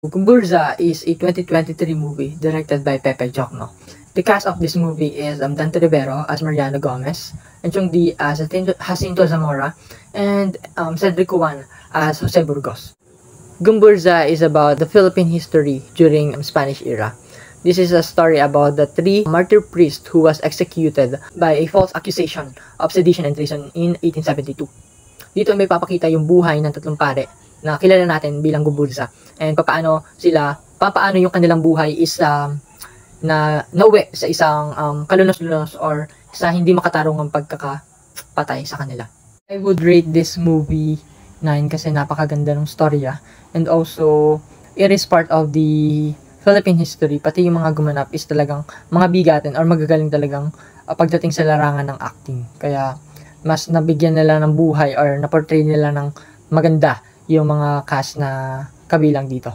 Gumburza is a 2023 movie directed by Pepe Jocno. The cast of this movie is Dante Rivero as Mariano Gomez, Enchong D as Jacinto Zamora, and Cedric Juan as Jose Burgos. Gumburza is about the Philippine history during Spanish era. This is a story about the three martyr priests who was executed by a false accusation of sedition and treason in 1872. Dito may papakita yung buhay ng tatlong pare na kilala natin bilang Gumburza and paano yung kanilang buhay is na nauwi sa isang kalunos-lunos or sa hindi makatarungang pagkakapatay sa kanila. I would rate this movie 9 kasi napakaganda ng storya and also it is part of the Philippine history, pati yung mga gumanap is talagang mga bigatin or magagaling talagang pagdating sa larangan ng acting. Kaya mas nabigyan nila ng buhay or na-portray nila ng maganda yung mga cast na kabilang dito.